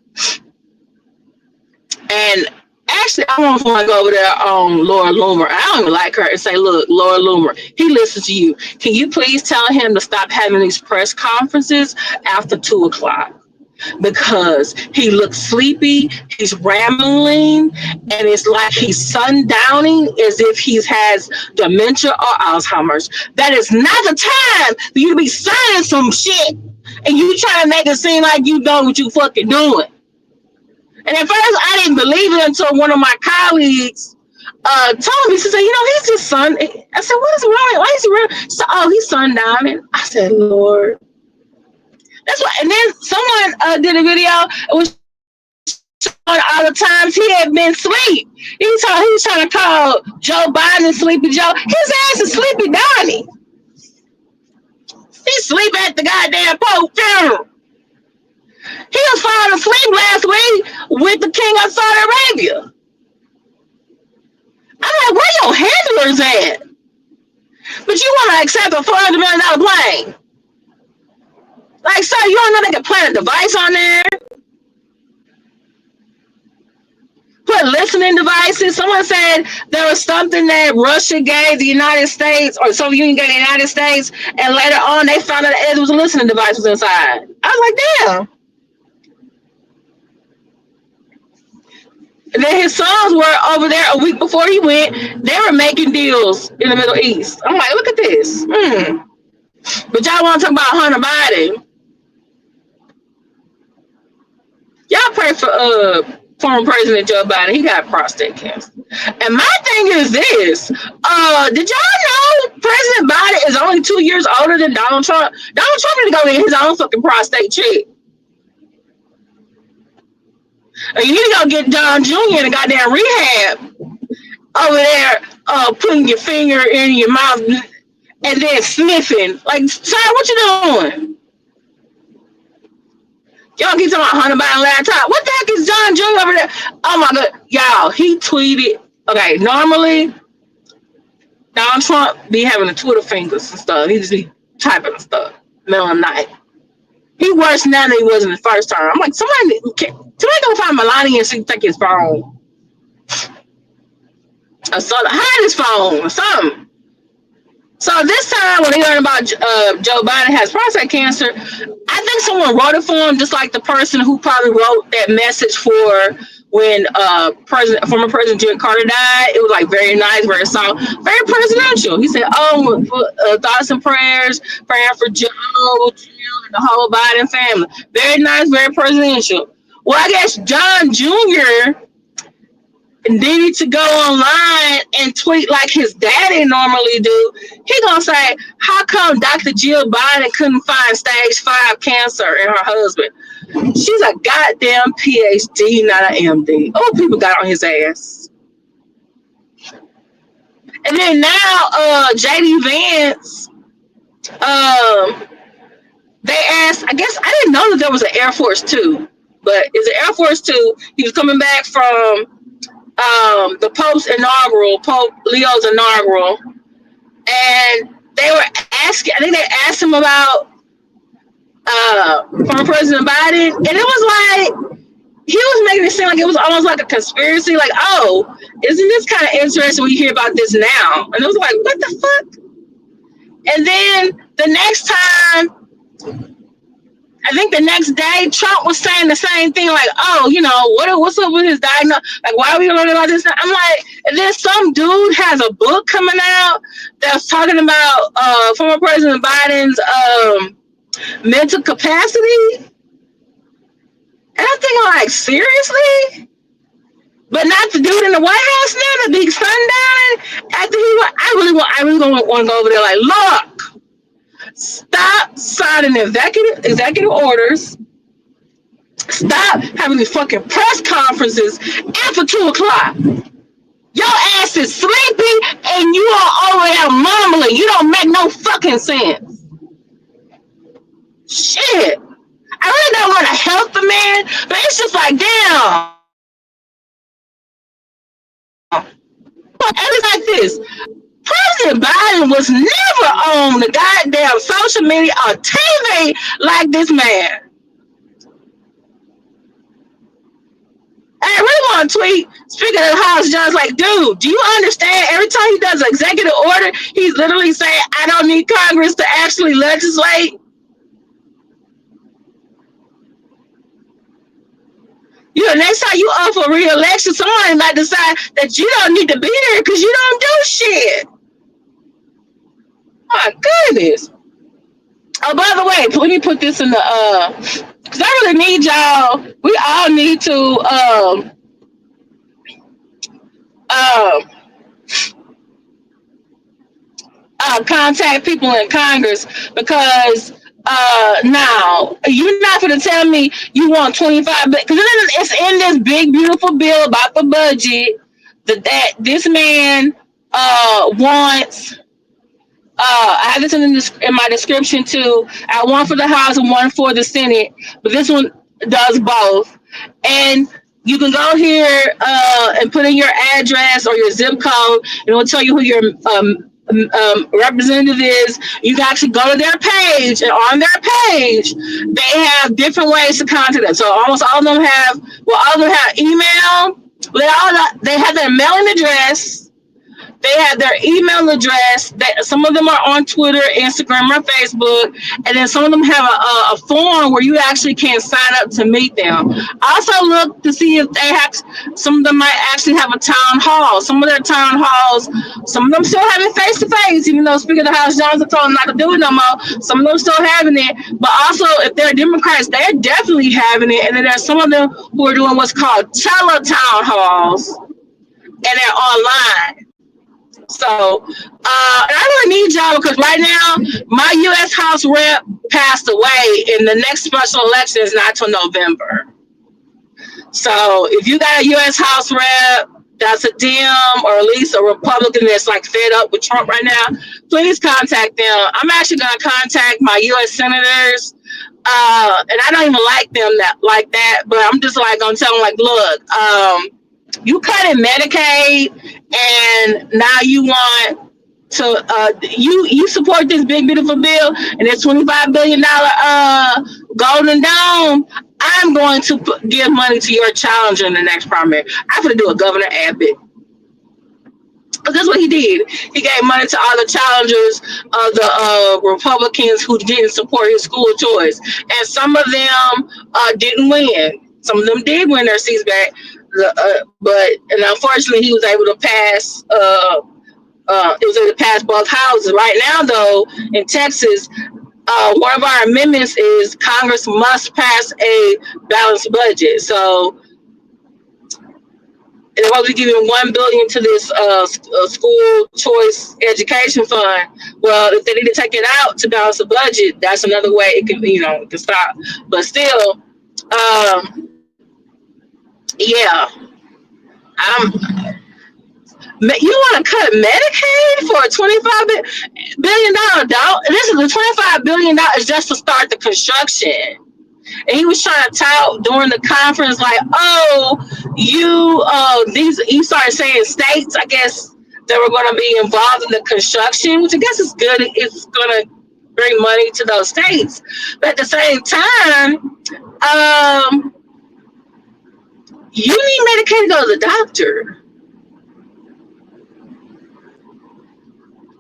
And actually, I want to go over there on Laura Loomer. I don't even like her and say, look, Laura Loomer, he listens to you. Can you please tell him to stop having these press conferences after 2:00? Because he looks sleepy, he's rambling, and it's like he's sundowning as if he has dementia or Alzheimer's. That is not the time for you to be saying some shit and you trying to make it seem like you know what you fucking doing. And at first, I didn't believe it until one of my colleagues told me, she said, he's just sun. I said, what is wrong? Why is he real? So, he's sundowning. I said, Lord. That's why. And then someone did a video. It was showing all the times he had been asleep. He was trying to call Joe Biden Sleepy Joe. His ass is Sleepy Donnie. He sleep at the goddamn Pope funeral. He was falling asleep last week with the king of Saudi Arabia. I'm like, where your handlers at? But you want to accept a $400 million plane? Like, sir, you don't know they can plant a device on there? Put listening devices. Someone said there was something that Russia gave the United States, or Soviet Union gave the United States, and later on they found out it was a listening device was inside. I was like, damn. And then his sons were over there a week before he went. They were making deals in the Middle East. I'm like, look at this. But y'all want to talk about Hunter Biden? Y'all pray for former President Joe Biden. He got prostate cancer. And my thing is this: did y'all know President Biden is only 2 years older than Donald Trump? Donald Trump need to go get his own fucking prostate checked. You need to go get John Jr. in a goddamn rehab over there, putting your finger in your mouth and then sniffing. Like, sir, what you doing? Y'all keep talking about Hunter Biden laptop. What the heck is John Jr. over there? Oh my God. Y'all, he tweeted. Okay, normally, Donald Trump be having the Twitter fingers and stuff. He just be typing and stuff middle of the night. He worse now than he was in the first term. I'm like, somebody go find Melania and see take his phone. Or something. Hide his phone or something. So this time when he learned about Joe Biden has prostate cancer, I think someone wrote it for him, just like the person who probably wrote that message for when former President Jimmy Carter died. It was like very nice, very soft, very presidential. He said, thoughts and prayers, praying for Joe, Jill, and the whole Biden family. Very nice, very presidential. Well, I guess John Jr. needed to go online and tweet like his daddy normally do. He gonna say, how come Dr. Jill Biden couldn't find stage 5 cancer in her husband? She's a goddamn PhD, not an MD. Oh, people got on his ass. And then now, JD Vance, they asked, I guess, I didn't know that there was an Air Force 2, but it's an Air Force 2. He was coming back from the Pope's inaugural, Pope Leo's inaugural, and they were asking, I think they asked him about former President Biden, and it was like, he was making it seem like it was almost like a conspiracy, like, oh, isn't this kind of interesting when you hear about this now? And it was like, what the fuck? And then the next time, I think the next day, Trump was saying the same thing, like, oh, you know, what's up with his diagnosis? Like, why are we learning about this now? I'm like, and then some dude has a book coming out that's talking about former President Biden's mental capacity. And I'm thinking, like, seriously? But not the dude in the White House now, the big sundowning. After I really want to go over there, like, look. Stop signing executive orders. Stop having these fucking press conferences after 2:00. Your ass is sleepy and you are over there mumbling. You don't make no fucking sense. Shit. I really don't want to help the man, but it's just like, damn. And it's like this. President Biden was never on the goddamn social media or TV like this man. I really want to tweet Speaker of the House John's like, dude, do you understand? Every time he does an executive order, he's literally saying, I don't need Congress to actually legislate. You know, next time you up for re-election, somebody might decide that you don't need to be there because you don't do shit. My goodness. Oh, by the way, let me put this in the because I really need y'all. We all need to contact people in Congress because now you're not going to tell me you want 25 because it's in this big beautiful bill about the budget that this man wants. I have this in my description too. I have one for the House and one for the Senate, but this one does both. And you can go here and put in your address or your zip code, and it will tell you who your representative is, you can actually go to their page, and on their page, they have different ways to contact them. So almost all of them have, well, all of them have email. They have their mailing address. They have their email address. Some of them are on Twitter, Instagram, or Facebook, and then some of them have a form where you actually can sign up to meet them. Also, look to see if they have. Some of them might actually have a town hall. Some of their town halls, some of them still have it face to face, even though Speaker of the House Johnson told them not to do it no more. Some of them still having it, but also if they're Democrats, they're definitely having it. And then there's some of them who are doing what's called tele town halls, and they're online. So, I really need y'all, because right now, my U.S. House rep passed away, and the next special election is not till November. So, if you got a U.S. House rep that's a Dem or at least a Republican that's like fed up with Trump right now, please contact them. I'm actually going to contact my U.S. senators, and I don't even like them like that, but I'm just like going to tell them, like, look, you cut in Medicaid, and now you want to you support this big beautiful bill and this $25 billion golden dome. I'm going to give money to your challenger in the next primary. I'm going to do a Governor Abbott. That's what he did. He gave money to all the challengers of the Republicans who didn't support his school choice, and some of them didn't win. Some of them did win their seats back. But unfortunately, he was able to pass. It was able to pass both houses. Right now, though, in Texas, one of our amendments is Congress must pass a balanced budget. So they're supposed to be giving $1 billion to this school choice education fund. Well, if they need to take it out to balance the budget, that's another way it can, it can stop. But still, yeah, you want to cut Medicaid for a $25 billion dollar? This is the $25 billion just to start the construction. And he was trying to tout during the conference, like, oh, you started saying states, I guess, that were going to be involved in the construction, which I guess is good. It's going to bring money to those states. But at the same time, you need Medicaid to go to the doctor.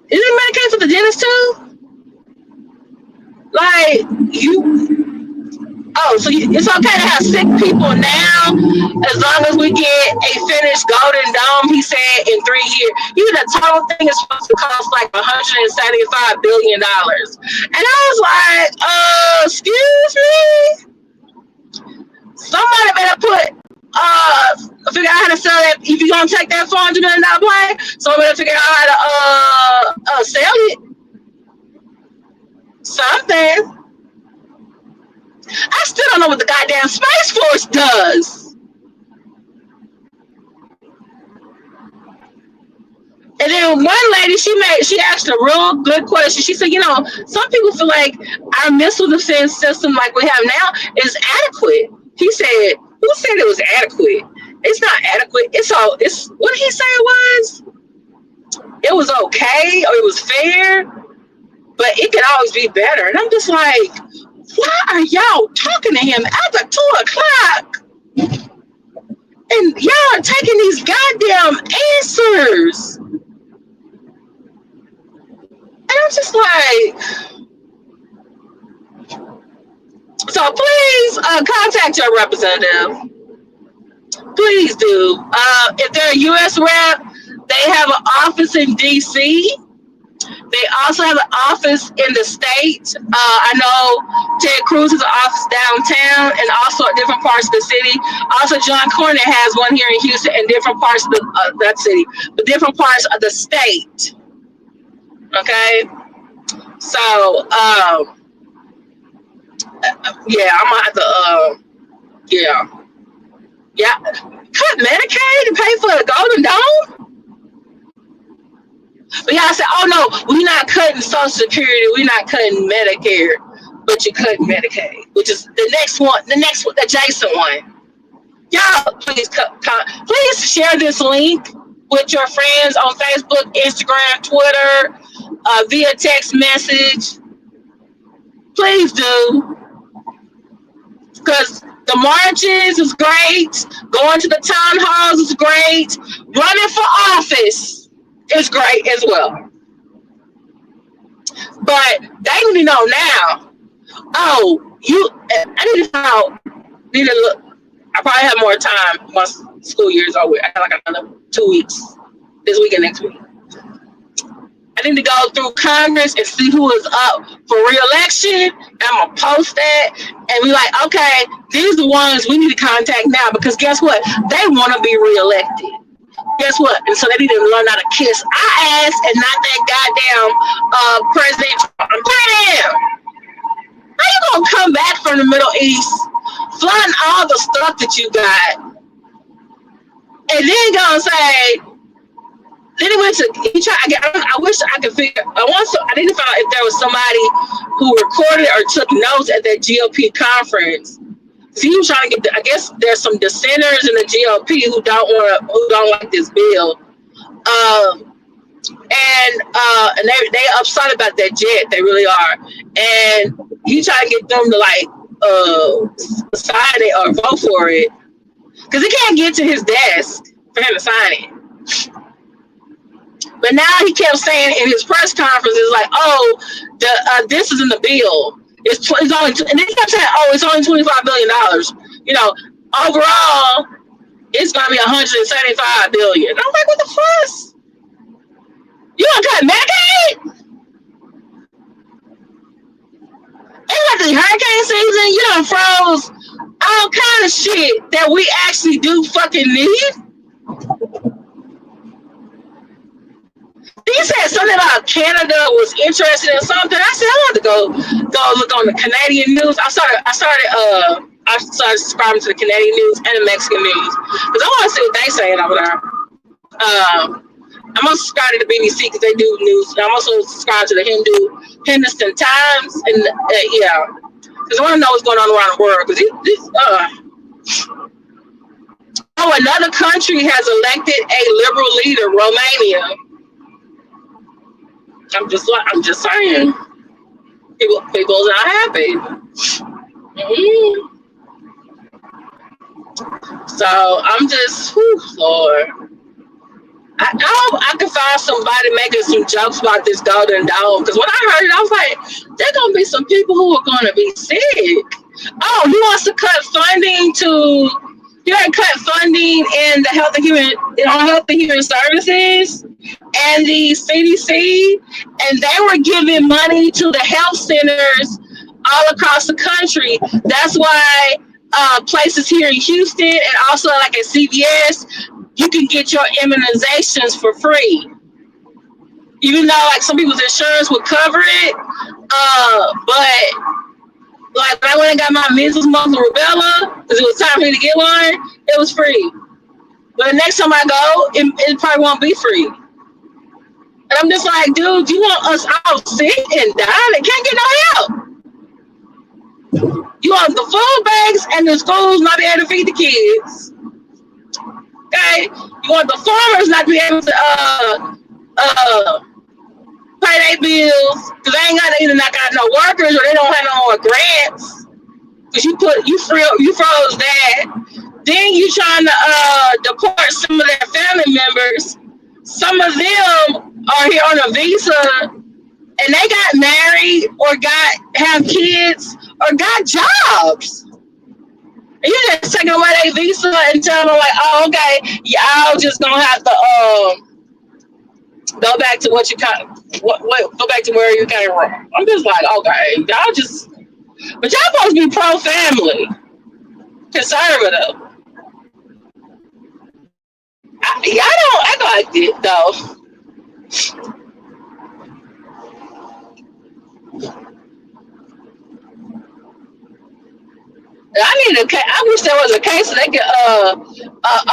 Isn't Medicaid for the dentist too? Like, so it's okay to have sick people now, as long as we get a finished golden dome, he said, in 3 years. The total thing is supposed to cost like $175 billion. And I was like, excuse me? Somebody better figure out how to sell that. If you're going to take that $400 million plane, somebody better figure out how to sell it. Something. I still don't know what the goddamn Space Force does. And then one lady, she asked a real good question. She said, some people feel like our missile defense system like we have now is adequate. He said, who said it was adequate? It's not adequate. It's what did he say it was? It was okay, or it was fair, but it could always be better. And I'm just like, why are y'all talking to him after 2:00? And y'all are taking these goddamn answers. And I'm just like, so please contact your representative. Please do. If they're a U.S. rep, they have an office in D.C. They also have an office in the state. I know Ted Cruz has an office downtown and also at different parts of the city. Also, John Cornyn has one here in Houston and different parts of that city, but different parts of the state. Okay? So, yeah, I'm gonna have to, yeah. Cut Medicaid to pay for the Golden Dome? But y'all said, oh no, we're not cutting Social Security, we're not cutting Medicare, but you're cutting Medicaid, which is the next one, the adjacent one. Y'all, please share this link with your friends on Facebook, Instagram, Twitter, via text message. Please do, because the marches is great. Going to the town halls is great. Running for office is great as well. But they need to know now. Oh, I need to find out. Need to look. I probably have more time once school year is over. I got like another 2 weeks. This week and next week. I need to go through Congress and see who is up for re-election. I'm gonna post that and be like, okay, these are the ones we need to contact now, because guess what? They want to be re-elected. Guess what? And so they need to learn how to kiss our ass and not that goddamn President Trump. I'm damn. How you gonna come back from the Middle East, flying all the stuff that you got, and then gonna say? Then he went to. I wish I could figure. I need to find out if there was somebody who recorded or took notes at that GOP conference. So he was trying to get. I guess there's some dissenters in the GOP who don't like this bill, and they upset about that jet. They really are, and he tried to get them to sign it or vote for it, because he can't get to his desk for him to sign it. But now he kept saying in his press conference, it's like, oh, this is in the bill. It's only, and then he kept saying, oh, it's only $25 billion. You know, overall, it's gonna be $175 billion. I'm like, what the fuck? You gonna cut Medicaid? Ain't like the hurricane season. You done froze all kind of shit that we actually do fucking need. He said something about Canada was interested in something. I said I want to go look on the Canadian news. I started subscribing to the Canadian news and the Mexican news, because I want to see what they saying over there. I'm also subscribed to the BBC because they do news. I'm also subscribed to the Hindustan Times, and yeah, because I want to know what's going on around the world. Because another country has elected a liberal leader, Romania. I'm just saying, people's not happy. Mm-hmm. So I'm just, Lord. I hope I can find somebody making some jokes about this golden dome, because when I heard it, I was like, there are gonna be some people who are gonna be sick. Oh, he wants to cut funding in the Health and Human Services and the CDC, and they were giving money to the health centers all across the country. That's why places here in Houston and also like at CVS, you can get your immunizations for free. Even though like some people's insurance would cover it, but like when I went and got my measles, mumps, and rubella, because it was time for me to get one, it was free. But the next time I go, it probably won't be free. And I'm just like, dude, you want us all sick and dying and can't get no help? You want the food banks and the schools not be able to feed the kids. Okay? You want the farmers not to be able to pay their bills because they ain't got either not got no workers or they don't have no more grants. Because you froze that. Then you trying to deport some of their family members. Some of them are here on a visa and they got married or have kids or got jobs. And you just taking away their visa and telling them like, oh, okay, y'all just gonna have to go back to go back to where you came from. I'm just like, okay, but y'all supposed to be pro-family, conservative. Y'all don't act like it though. I wish there was a case so they could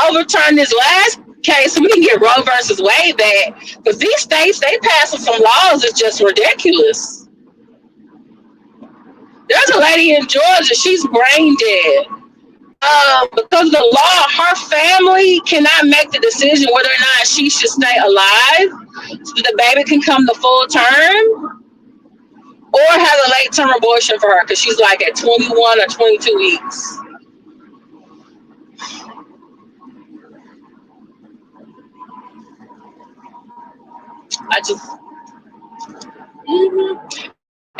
overturn this last case so we can get Roe versus Wade back. Because these states, they passing some laws that's just ridiculous. There's a lady in Georgia, she's brain dead. Because the law, her family cannot make the decision whether or not she should stay alive so the baby can come to full term or have a late term abortion for her because she's like at 21 or 22 weeks. I just,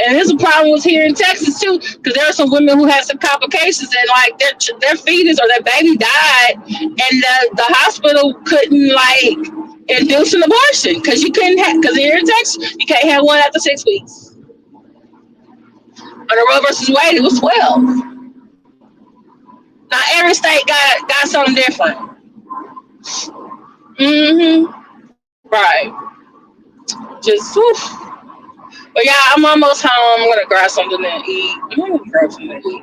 and there's a problem with here in Texas too, because there are some women who had some complications and like their fetus or their baby died, and the hospital couldn't like induce an abortion because you couldn't have, because here in Texas you can't have one after 6 weeks. On the Roe versus Wade, it was 12. Now every state got something different. Right. Just. Whew. But yeah, I'm almost home. I'm gonna grab something to eat. I'm gonna grab something to eat.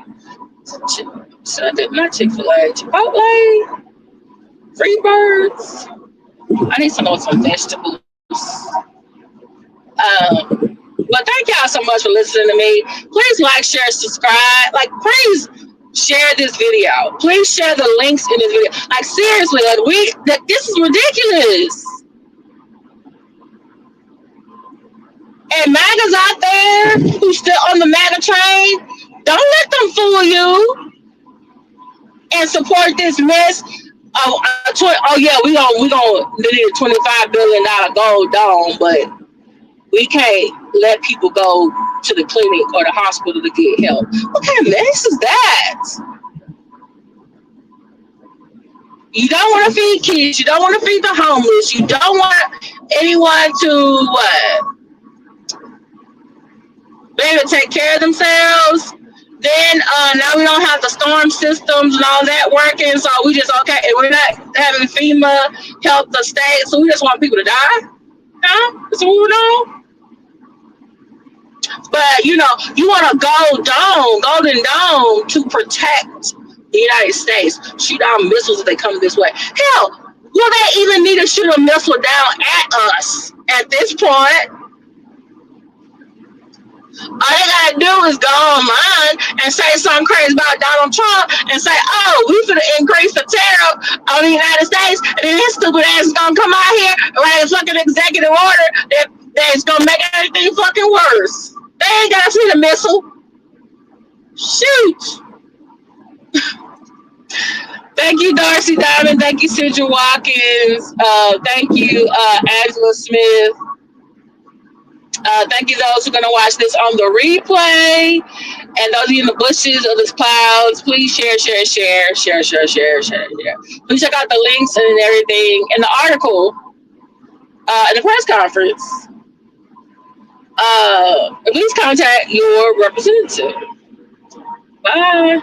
Should I do not Chick-fil-A? Chipotle? Freebirds? I need some with some vegetables. But thank y'all so much for listening to me. Please like, share, subscribe. Like, please share this video. Please share the links in this video. Like, seriously, like this is ridiculous. And MAGAs out there who's still on the MAGA train, don't let them fool you and support this mess. Oh yeah, we gonna need a $25 billion gold dome, but we can't let people go to the clinic or the hospital to get help. What kind of mess is that? You don't want to feed kids. You don't want to feed the homeless. You don't want anyone to what? Be able to take care of themselves. Then now we don't have the storm systems and all that working, so we just okay. And we're not having FEMA help the state, so we just want people to die. Huh? That's what we're doing. But you want a golden dome to protect the United States. Shoot down missiles if they come this way. Hell, will they even need to shoot a missile down at us at this point? All they gotta do is go online and say something crazy about Donald Trump and say, "Oh, we finna increase the tariff on the United States," and then his stupid ass is gonna come out here and write a fucking executive order that's gonna make everything fucking worse. They ain't gotta see the missile. Shoot. Thank you, Darcy Diamond. Thank you, Sidra Watkins. Thank you, Angela Smith. Thank you those who are going to watch this on the replay. And those of you in the bushes of the clouds, please share. Please check out the links and everything in the article in the press conference. Please contact your representative. Bye.